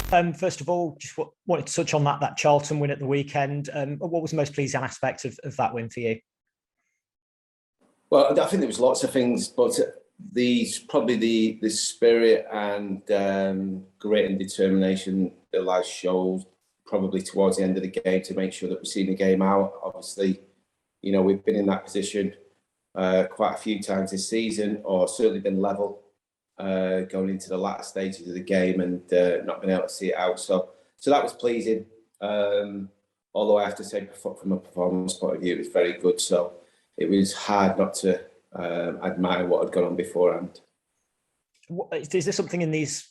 First of all, just wanted to touch on that Charlton win at the weekend. What was the most pleasing aspect of that win for you? Well, I think there was lots of things, but probably the spirit and grit and determination the lads showed probably towards the end of the game to make sure that we're seeing the game out. Obviously, we've been in that position quite a few times this season, or certainly been level going into the latter stages of the game and not been able to see it out. So that was pleasing. Although I have to say, from a performance point of view, it was very good. So it was hard not to admire what had gone on beforehand. Is there something in these,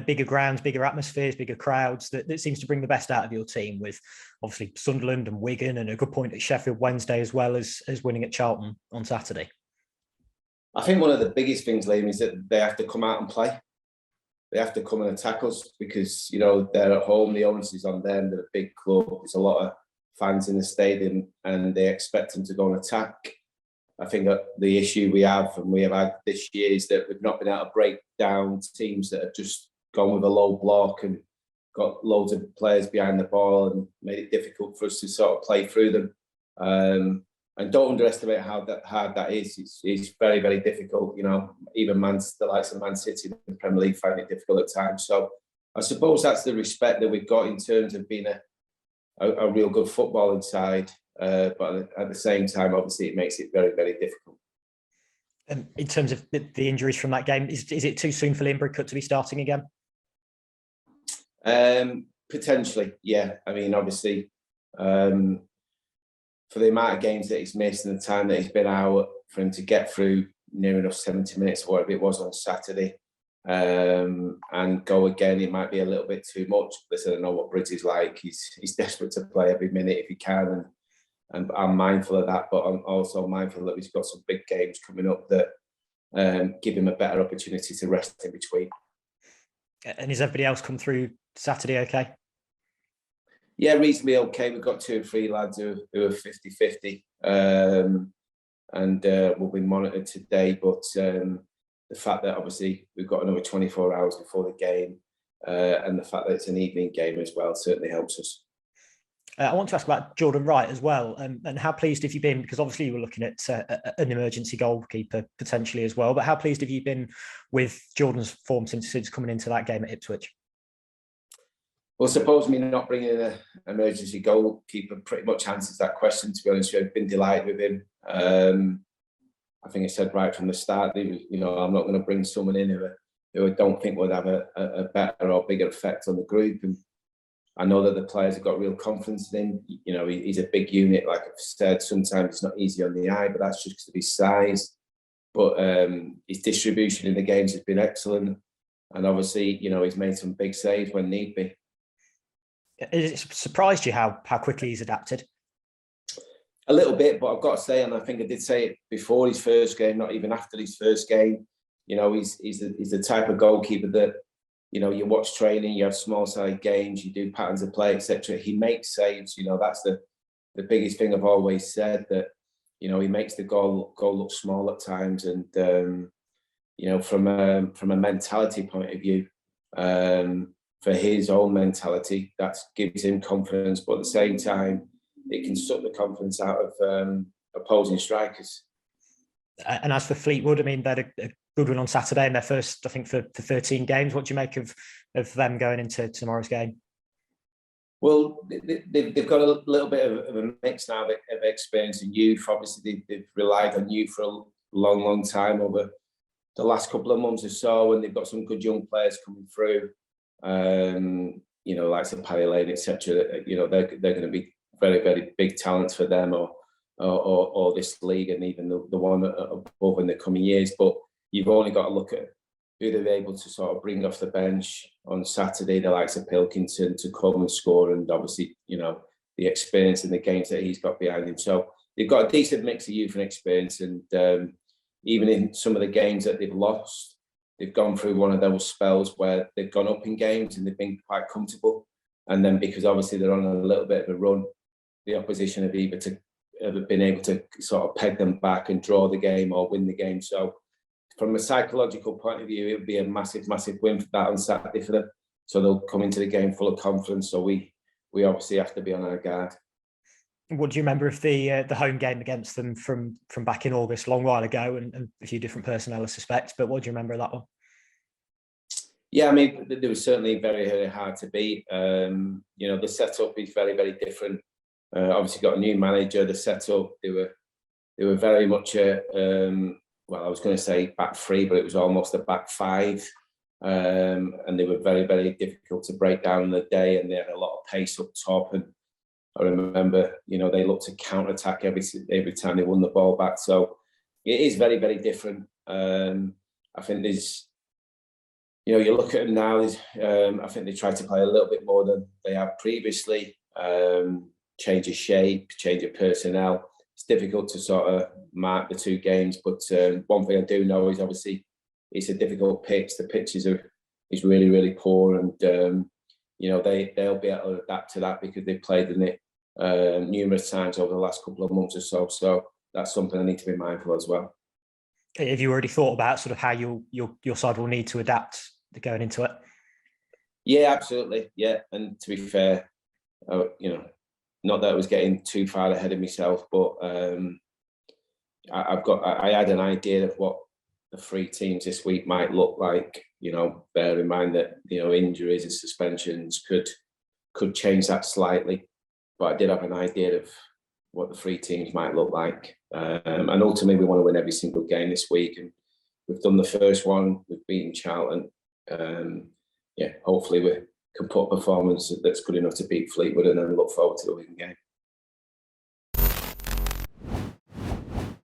bigger grounds, bigger atmospheres, bigger crowds that seems to bring the best out of your team, with obviously Sunderland and Wigan and a good point at Sheffield Wednesday, as well as winning at Charlton on Saturday? I think one of the biggest things, Liam, is that they have to come out and play. They have to come and attack us because, they're at home, the onus is on them, they're a big club, there's a lot of fans in the stadium and they expect them to go and attack. I think that the issue we have had this year is that we've not been able to break down teams that have just gone with a low block and got loads of players behind the ball and made it difficult for us to sort of play through them. And don't underestimate how hard that is. It's very, very difficult. Even the likes of Man City in the Premier League find it difficult at times. So I suppose that's the respect that we've got in terms of being a real good footballing side. But at the same time, obviously, it makes it very, very difficult. In terms of the injuries from that game, is it too soon for Liam Bridcut to be starting again? Potentially, yeah. I mean, obviously, for the amount of games that he's missed and the time that he's been out, for him to get through near enough 70 minutes, or whatever it was on Saturday, and go again, it might be a little bit too much. Listen, I know what Bridge is like. He's desperate to play every minute if he can, and I'm mindful of that, but I'm also mindful that he's got some big games coming up that give him a better opportunity to rest in between. And has everybody else come through Saturday okay? Yeah, reasonably okay. We've got 2 or 3 lads who are 50-50 and will be monitored today. But the fact that obviously we've got another 24 hours before the game and the fact that it's an evening game as well certainly helps us. I want to ask about Jordan Wright as well, and how pleased have you been? Because obviously you were looking at an emergency goalkeeper potentially as well, but how pleased have you been with Jordan's form since coming into that game at Ipswich? Well, suppose me not bringing in an emergency goalkeeper pretty much answers that question, to be honest with you. I've been delighted with him. I think I said right from the start, I'm not going to bring someone in who I don't think would have a better or bigger effect on the group. And I know that the players have got real confidence in him. He's a big unit, like I've said. Sometimes it's not easy on the eye, but that's just because of his size. But his distribution in the games has been excellent. And obviously, he's made some big saves when need be. Has it surprised you how quickly he's adapted? A little bit, but I've got to say, and I think I did say it before his first game, not even after his first game, he's the type of goalkeeper that, you watch training, you have small side games, you do patterns of play, etc. He makes saves. That's the biggest thing I've always said, that, he makes the goal look small at times. And, from a mentality point of view, for his own mentality, that gives him confidence, but at the same time, it can suck the confidence out of opposing strikers. And as for Fleetwood, I mean, they had a good win on Saturday in their first, I think, for 13 games. What do you make of them going into tomorrow's game? Well, they've got a little bit of a mix now of experience and youth. Obviously, they've relied on youth for a long, long time over the last couple of months or so, and they've got some good young players coming through. Like some Paddy Lane, etc. They're going to be very, very big talents for them, or this league, and even the one above in the coming years. But you've only got to look at who they're able to sort of bring off the bench on Saturday, the likes of Pilkington, to come and score, and obviously, the experience in the games that he's got behind him. So they've got a decent mix of youth and experience, and even in some of the games that they've lost, they've gone through one of those spells where they've gone up in games and they've been quite comfortable. And then because obviously they're on a little bit of a run, the opposition have either been able to sort of peg them back and draw the game or win the game. So from a psychological point of view, it would be a massive, massive win for that on Saturday for them. so they'll come into the game full of confidence. So we obviously have to be on our guard. What do you remember of the home game against them from back in August, a long while ago, and a few different personnel, I suspect? But what do you remember of that one? Yeah, I mean, they were certainly very, very hard to beat. You know, the setup is very, very different. Obviously, got a new manager. The setup, they were very much a well, I was going to say back three, but it was almost a back five. And they were very, very difficult to break down in the day, and they had a lot of pace up top. And I remember, you know, they looked to counter-attack every time they won the ball back. So it is very, very different. I think there's, you know, you look at them now, I think they try to play a little bit more than they have previously. Change of shape, change of personnel. It's difficult to sort of mark the two games, but one thing I do know is obviously it's a difficult pitch. The pitches is really, really poor, and you know, they'll be able to adapt to that because they've played in it numerous times over the last couple of months or so. So that's something I need to be mindful as well. Have you already thought about sort of how your side will need to adapt going into it? Yeah, absolutely. Yeah, and to be fair, you know, not that I was getting too far ahead of myself, but I had an idea of what the three teams this week might look like. You know, bear in mind that, you know, injuries and suspensions could change that slightly, but I did have an idea of what the three teams might look like. And ultimately, we want to win every single game this week, and we've done the first one. We've beaten Charlton. Yeah, hopefully we can put a performance that's good enough to beat Fleetwood, and then look forward to the Wigan game.